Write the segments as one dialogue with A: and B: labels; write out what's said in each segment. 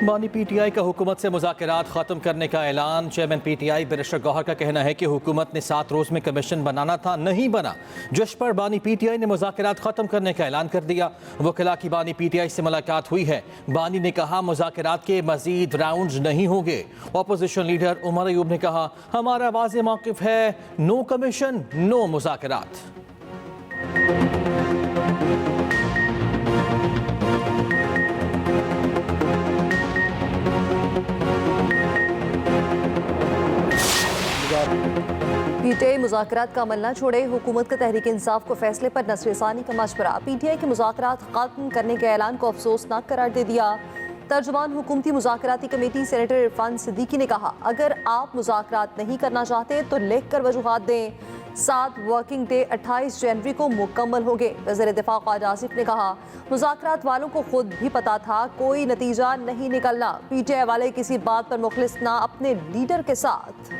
A: बानी पीटीआई का हुकूमत से मुज़ाकरात ख़त्म करने का ऐलान। चेयरमैन पीटीआई बैरिस्टर गौहर का कहना है कि हुकूमत ने 7 रोज़ में कमीशन बनाना था, नहीं बना, जिस पर बानी पीटीआई ने मुज़ाकरात ख़त्म करने का ऐलान कर दिया। वकीला की बानी पीटीआई से मुलाकात हुई है। बानी ने कहा मुज़ाकरात के मज़ीद राउंड नहीं होंगे। अपोजिशन लीडर उमर अयूब ने कहा हमारा वाज़ेह मौक़िफ़ है, नो कमीशन नो मुज़ाकरात।
B: पीटीआई मुज़ाकरात का अमल न छोड़े, हुकूमत का तहरीक इंसाफ को फैसले पर नस्र-ए-सानी का मशवरा। पीटीआई के मुज़ाकरात खत्म करने के ऐलान को अफसोसनाक करार दे दिया। तर्जुमान हुकूमती मुज़ाकराती कमेटी सेनेटर इरफान सिद्दीकी ने कहा अगर आप मुज़ाकरात नहीं करना चाहते तो लिख कर वजूहात दें। 7 वर्किंग डे 28 जनवरी को मुकम्मल हो गए। वज़ीर दिफा ख्वाजा आसिफ ने कहा मुज़ाकरात वालों को खुद भी पता था कोई नतीजा नहीं निकलना। पीटीआई वाले किसी बात पर मुखलिस ना अपने लीडर के साथ।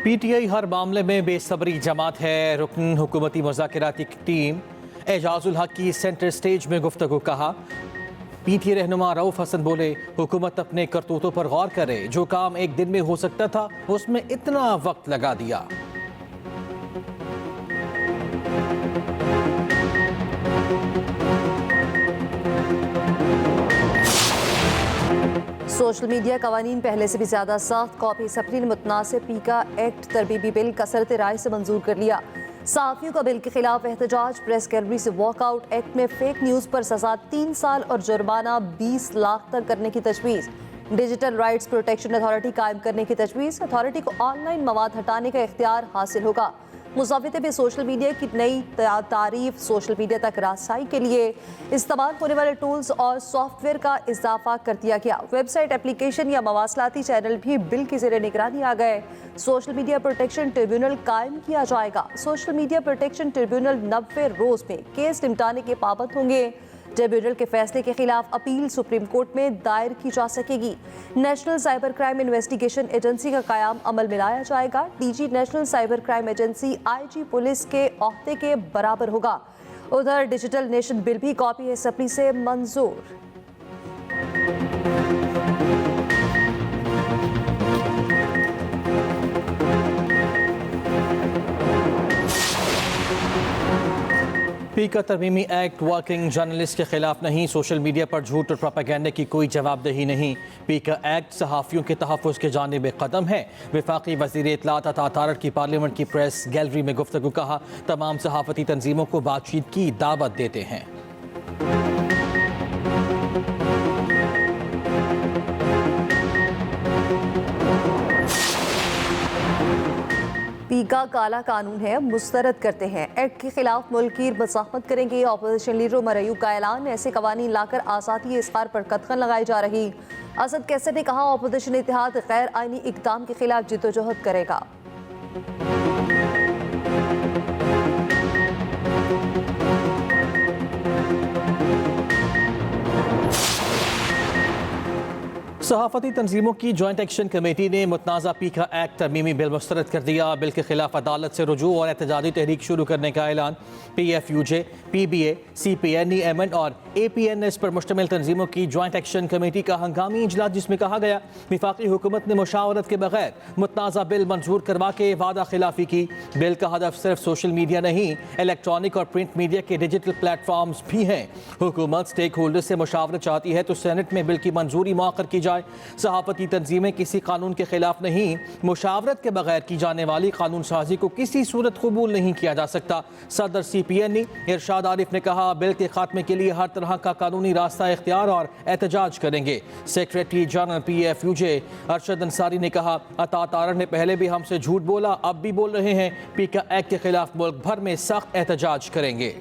A: पीटीआई हर मामले में बेसब्री जमात है। रुकन हुकूमती मुज़ाकराती टीम एजाजुल हक की सेंटर स्टेज में गुफ्तगू कहा। पीटीआई रहनुमा रऊफ हसन बोले हुकूमत अपने करतूतों पर गौर करे, जो काम एक दिन में हो सकता था उसमें इतना वक्त लगा दिया।
B: सोशल मीडिया कवानीन पहले से भी ज्यादा सख्त। कॉपी सप्री ने मुतनासिब पीका एक्ट तरबीबी बिल कसरत राय से मंजूर कर लिया। सहाफ़ियों का बिल के खिलाफ एहतजाज। प्रेस गैलरी से वॉकआउट। एक्ट में फेक न्यूज़ पर सजा 3 साल और जुर्माना 20 लाख तक करने की तजवीज़। डिजिटल राइट्स प्रोटेक्शन अथॉरिटी कायम करने की तजवीज़। अथॉरिटी को ऑनलाइन मवाद हटाने का इख्तियार हासिल होगा। मुसाफिर में सोशल मीडिया की नई तारीफ। सोशल मीडिया तक रसाई के लिए इस्तेमाल होने वाले टूल्स और सॉफ्टवेयर का इजाफा कर दिया गया। वेबसाइट, एप्लीकेशन या मवासलाती चैनल भी बिल की ज़ेरे निगरानी आ गए। सोशल मीडिया प्रोटेक्शन ट्रिब्यूनल कायम किया जाएगा। सोशल मीडिया प्रोटेक्शन ट्रिब्यूनल 90 रोज़ में केस निपटाने के पाबंद होंगे। ट्रिब्यूनल के फैसले के खिलाफ अपील सुप्रीम कोर्ट में दायर की जा सकेगी। National cyber crime investigation agency का कायम अमल में लाया जाएगा। DG national cyber crime agency IG police के ओहदे के बराबर होगा। उधर डिजिटल नेशन बिल भी कॉपी असम्बली से मंजूर।
A: पीका तरमीमी एक्ट वर्किंग जर्नलिस्ट के खिलाफ नहीं। सोशल मीडिया पर झूठ और प्रोपेगेंडा की कोई जवाबदेही नहीं। पीका एक्ट सहाफ़ियों के तहफ़्फ़ुज़ के जानिब कदम है। वफाकी वज़ीर इत्तलात अता तारड़ की पार्लियामेंट की प्रेस गैलरी में गुफ्तगू। कहा तमाम सहाफ़ती तंजीमों को बातचीत की दावत देते हैं।
B: पीका काला कानून है, मुस्तरद करते हैं। एक्ट के खिलाफ मुल्क की मज़ाहमत करेंगे। अपोजिशन लीडर उमर अयूब का ऐलान। ऐसे कवानीन लाकर आज़ादी इज़हार पर कदगन लगाई जा रही। असद कैसर ने कहा अपोजिशन इत्तेहाद गैर आईनी इक़दाम के खिलाफ जिद्दोजहद करेगा।
A: सहाफ़ती तंजीमों की जॉइंट एक्शन कमेटी ने मुतनाज़ा पीका एक्ट तरमीमी बिल मुस्तरद कर दिया। बिल के खिलाफ अदालत से रुजू और एहतजाजी तहरीक शुरू करने का ऐलान। PFUJ, PBA, CPNE, MN और APNS पर मुश्तमिल तंजीमों की जॉइंट एक्शन कमेटी का हंगामी इजलास, जिसमें कहा गया वफाकी हुकूमत ने मुशावरत के बगैर मुतनाज़ा बिल मंजूर करवा के वादा खिलाफी की। बिल का हदफ सिर्फ सोशल मीडिया नहीं, इलेक्ट्रॉनिक और प्रिंट मीडिया के डिजिटल प्लेटफॉर्म्स भी हैं। हुकूमत स्टेक होल्डर से मुशावरत चाहती है तो सेनेट में बिल की मंजूरी मौखर की जाए। सहाफती तंजीमें किसी कानून के खिलाफ नहीं, मुशावरत के बगैर की जाने वाली कानून साजी को किसी सूरत कबूल नहीं किया जा सकता। सदर CPNE इरशाद आरिफ ने कहा बिल के खात्मे के लिए हर तरह का कानूनी रास्ता इख्तियार और एहतजाज करेंगे। Secretary general PFUJ Arshad Ansari ने कहा अता तारड़ ने पहले भी हमसे झूठ बोला, अब भी बोल रहे हैं। पीका एक्ट के खिलाफ मुल्क भर में सख्त एहतजाज करेंगे।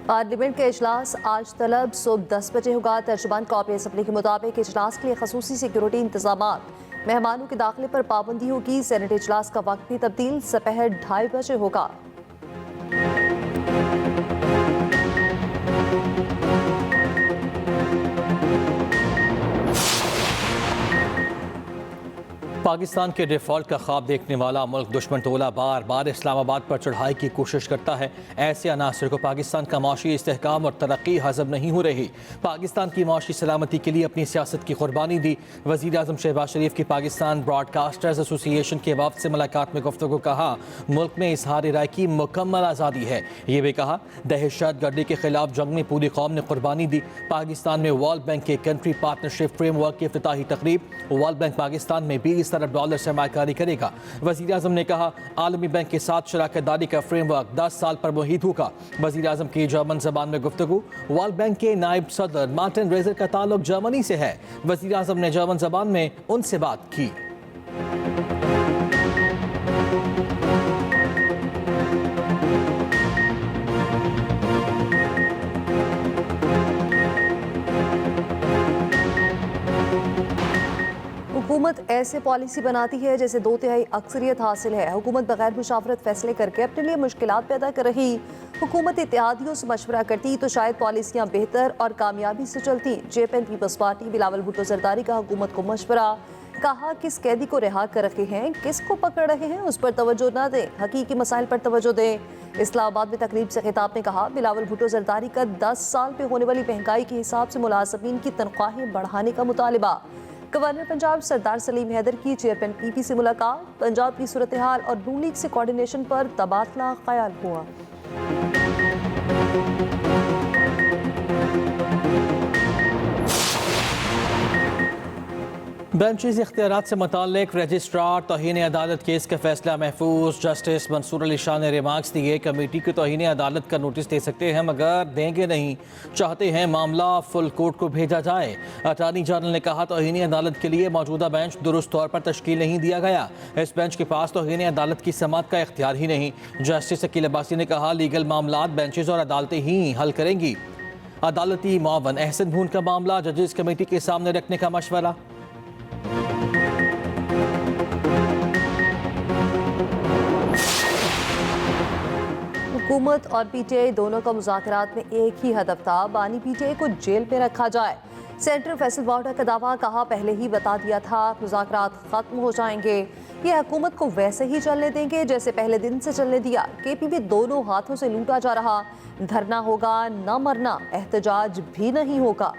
B: पार्लियामेंट का इजलास आज तलब सुबह 10 बजे होगा। तर्जुमान कॉपी असम्बली के मुताबिक इजलास के लिए खसूसी सिक्योरिटी इंतजामात। मेहमानों के दाखिले पर पाबंदी होगी। सेनेट इजलास का वक्त भी तब्दील दोपहर 2:30 बजे होगा।
A: पाकिस्तान के डिफॉल्ट का ख्वाब देखने वाला मुल्क दुश्मन टोला बार बार इस्लामाबाद पर चढ़ाई की कोशिश करता है। ऐसे अनासर को पाकिस्तान का माशी इस्तेहकाम और तरक्की हजम नहीं हो रही। पाकिस्तान की माशी सलामती के लिए अपनी सियासत की कुर्बानी दी। वज़ीर आज़म शहबाज शरीफ की पाकिस्तान ब्रॉडकास्टर्स एसोसिएशन के वफ्द से मुलाकात में गुफ्तगू कहा, मुल्क में इजहार राय की मुकम्मल आज़ादी है। ये भी कहा, दहशत गर्दी के खिलाफ जंग में पूरी कौम ने कुर्बानी दी। पाकिस्तान में वर्ल्ड बैंक के कंट्री पार्टनरशिप फ्रेमवर्क की इफ्तिताही तकरीब। वर्ल्ड बैंक पाकिस्तान में $20 अरब सरमाकारी करेगा। वज़ीर आज़म ने कहा, आलमी बैंक के साथ शराकतदारी का फ्रेमवर्क 10 साल पर मुहित होगा। वज़ीर आज़म की जर्मन ज़बान में गुफ्तगू। वर्ल्ड बैंक के नायब सदर मार्टिन रेजर का ताल्लुक जर्मनी से है। वज़ीर आज़म ने जर्मन ज़बान में उनसे बात की।
B: हुकूमत ऐसे पॉलिसी बनाती है जैसे 2/3 अक्सरियत हासिल है। हुकूमत बगैर मुशावरत फैसले करके अपने लिए मुश्किलात पैदा कर रही। हुकूमत इत्तेहादियों से मशवरा करती तो शायद पॉलिसियाँ बेहतर और कामयाबी से चलती। जेपीएन पीपल्स पार्टी बिलावल भुट्टो जरदारी का हुकूमत को मशवरा। कहा, किस कैदी को रिहा कर रखे हैं, किस को पकड़ रहे हैं, उस पर तवज्जो न दें, हकीकी मसाइल पर तवज्जो दें। इस्लामाबाद में तकरीब से खिताब में कहा, बिलावल भुट्टो जरदारी का 10 साल पे होने वाली महंगाई के हिसाब से मुलाजमीन की तनख्वाहें बढ़ाने का मुतालिबा। गवर्नर पंजाब सरदार सलीम हैदर की चेयरमैन पीपी से मुलाकात। पंजाब की सूरत हाल और नून लीग से कोऑर्डिनेशन पर तबादला ख्याल हुआ।
A: बेंचेज इख्तियारात से मुताल्लिक रजिस्ट्रार तौहीन अदालत केस का फैसला महफूज। जस्टिस मंसूर अली शाह ने रिमार्क्स दिए, कमेटी को तौहीन अदालत का नोटिस दे सकते हैं मगर देंगे नहीं। चाहते हैं मामला फुल कोर्ट को भेजा जाए। अटॉर्नी जनरल ने कहा, तौहीन अदालत के लिए मौजूदा बेंच दुरुस्त तौर पर तश्कील नहीं दिया गया। इस बेंच के पास तौहीन अदालत की समाअत का इख्तियार ही नहीं। जस्टिस अकील अब्बासी ने कहा, लीगल मामलात बेंचेज और अदालतें ही हल करेंगी। अदालती मुआवन अहसन भून का मामला जजेस कमेटी के सामने रखने का मशवरा।
B: हुकूमत और पीटीआई दोनों का मुज़ाकरात में एक ही हदफ था, बानी पीटीआई को जेल में रखा जाए। सेंटर फैसल बाउडा का दावा, कहा पहले ही बता दिया था मुज़ाकरात खत्म हो जाएंगे। ये हुकूमत को वैसे ही चलने देंगे जैसे पहले दिन से चलने दिया। केपीबी दोनों हाथों से लूटा जा रहा। धरना होगा न मरना, एहतजाज भी नहीं होगा।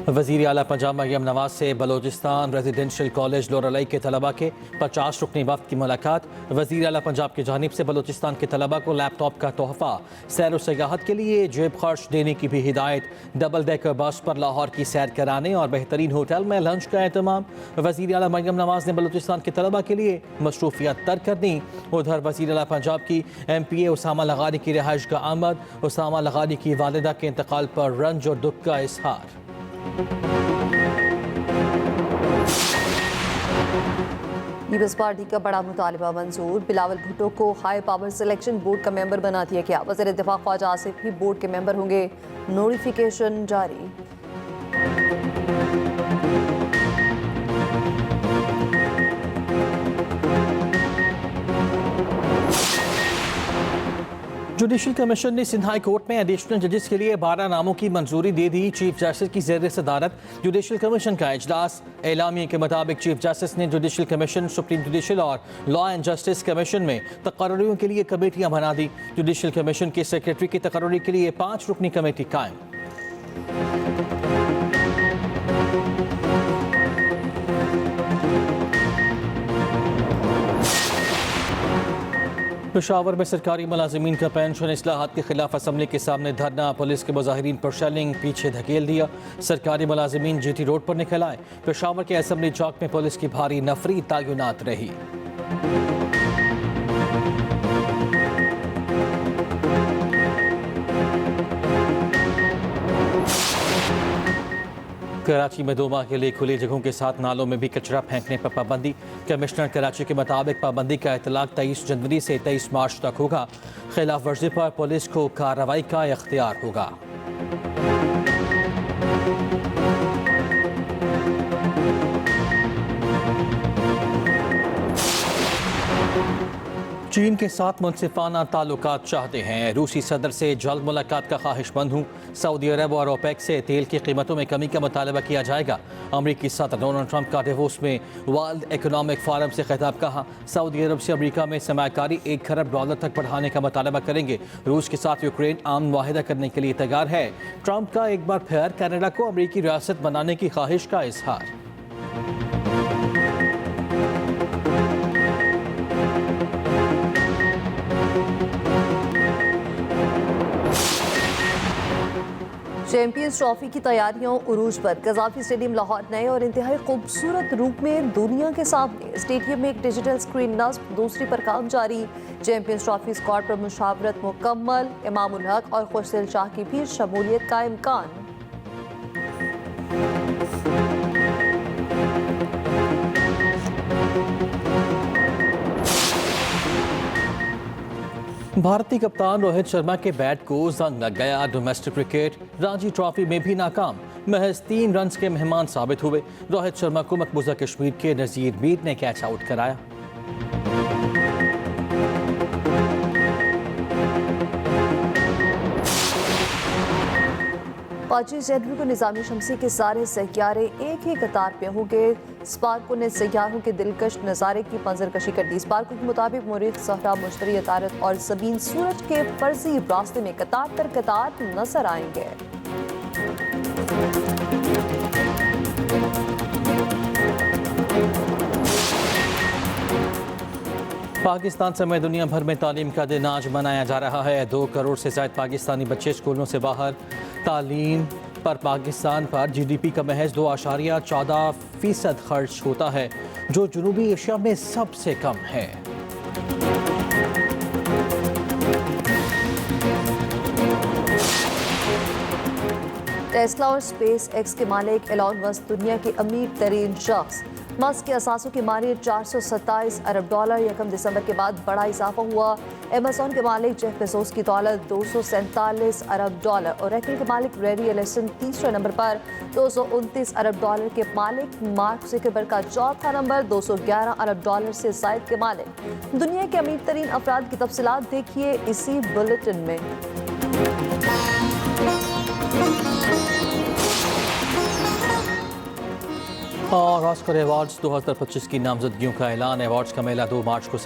A: वज़ीर आला पंजाब मरियम नवाज से बलोचिस्तान रेजिडेंशियल कॉलेज लोरलाई के तलबा के 50 रुकनी वफ्द की मुलाकात। वज़ीर आला पंजाब की जानिब से बलोचिस्तान के तलबा को लैपटॉप का तोहफा। सैर व सयाहत के लिए जेब खर्च देने की भी हिदायत। डबल डेकर बस पर लाहौर की सैर कराने और बेहतरीन होटल में लंच का एहतमाम। वज़ीर आला मरियम नवाज ने बलोचिस्तान के तलबा के लिए मसरूफियत तर्क कर दी। उधर वज़ीर आला पंजाब की MPA उसामा लगानी की रिहाइश का आमद। उसामा लगानी की वालिदा के इंतकाल पर रंज और दुख का इजहार।
B: पीपल्स पार्टी का बड़ा मुतालिबा मंजूर। बिलावल भुट्टो को हाई पावर सिलेक्शन बोर्ड का मेंबर बना दिया गया। वज़ीर दिफा ख्वाजा आसिफ भी बोर्ड के मेंबर होंगे। नोटिफिकेशन जारी।
A: जुडिशल कमीशन ने सिंध हाई कोर्ट में एडिशनल जजेस के लिए 12 नामों की मंजूरी दे दी। चीफ जस्टिस की ज़ेर सदारत जुडिशल कमीशन का इजलास। एलामिया के मुताबिक चीफ जस्टिस ने जुडिशल कमीशन, सुप्रीम जुडिशल और लॉ एंड जस्टिस कमीशन में तकर्रियों के लिए कमेटियां बना दी। जुडिशल कमीशन के सेक्रेटरी की तकर्री के लिए 5 रुकनी कमेटी कायम। पेशावर में सरकारी मुलाजिमीन का पेंशन इस्लाहात के खिलाफ असम्बली के सामने धरना। पुलिस के मुजाहिरीन पर शेलिंग, पीछे धकेल दिया। सरकारी मुलाजिमीन GT रोड पर निकल आए। पेशावर के असम्बली चौक में पुलिस की भारी नफरी तैनात रही। कराची में 2 माह के लिए खुली जगहों के साथ नालों में भी कचरा फेंकने पर पाबंदी। कमिश्नर कराची के मुताबिक पाबंदी का इतलाक 23 जनवरी से 23 मार्च तक होगा। खिलाफ वर्जी पर पुलिस को कार्रवाई का इख्तियार होगा। चीन के साथ मुनसिफाना ताल्लुकात चाहते हैं। रूसी सदर से जल्द मुलाकात का ख्वाहिशमंद हूँ। सऊदी अरब और ओपेक से तेल की कीमतों में कमी का मुतालबा किया जाएगा। अमरीकी सदर डोनाल्ड ट्रंप का डेवोस में वर्ल्ड इकोनॉमिक फोरम से खिताब। कहा, सऊदी अरब से अमरीका में सरमायाकारी $1 खरब तक बढ़ाने का मुतालबा करेंगे। रूस के साथ यूक्रेन आम वाहिदा करने के लिए तैयार है। ट्रंप का एक बार फिर कनाडा को अमरीकी रियासत बनाने की ख्वाहिश का इजहार।
B: चैंपियंस ट्रॉफी की तैयारियों उरूज पर। कज़ाफी स्टेडियम लाहौर नए और इंतहाई खूबसूरत रूप में दुनिया के सामने। स्टेडियम में एक डिजिटल स्क्रीन नस्ब, दूसरी पर काम जारी। चैंपियंस ट्रॉफी स्क्वाड पर मुशावरत मुकम्मल। इमामुल हक और खुशदिल शाह की भी शमूलियत का इम्कान।
A: भारतीय कप्तान रोहित शर्मा के बैट को जंग लग गया। डोमेस्टिक क्रिकेट रणजी ट्रॉफी में भी नाकाम। महज 3 रन के मेहमान साबित हुए। रोहित शर्मा को मकबूजा कश्मीर के नजीर मीर ने कैच आउट कराया।
B: पच्चीस जनवरी को निज़ामी शमसी के सारे सैयारे एक ही कतार पे होंगे। स्पार्को ने सैयारों के दिलकश नज़ारे की मंजरकशी कर दी। स्पार्को के मुताबिक मुरीख, सहरा, मुश्तरी, अतारत और ज़मीन सूरज के फर्जी रास्ते में कतार पर कतार नजर आएंगे।
A: पाकिस्तान समेत दुनिया भर में तालीम का दिन आज मनाया जा रहा है। 2 करोड़ से ज्यादा पाकिस्तानी बच्चे स्कूलों से बाहर। तालीम पर पाकिस्तान पर GDP का महज 2.14% खर्च होता है, जो जनूबी एशिया में सबसे कम है।
B: टेस्ला और स्पेस एक्स के मालिक एलॉन मस्क दुनिया के अमीर तरीन शख्स। मस्क के असासों की मालियत $427 अरब। यकम दिसंबर के बाद बड़ा इजाफा हुआ। अमेज़न के मालिक जेफ बेजोस की दौलत $247 अरब और एप्पल के मालिक लैरी एलिसन तीसरे नंबर पर $229 अरब के मालिक। मार्क ज़ुकरबर्ग का चौथा नंबर $211 अरब से ज़ायद के मालिक। दुनिया के अमीर तरीन अफराद की तफसीलात देखिए इसी बुलेटिन में।
A: और ऑस्कर अवार्ड्स 2025 की नामजदगियों का ऐलान। अवार्ड्स का मेला 2 मार्च को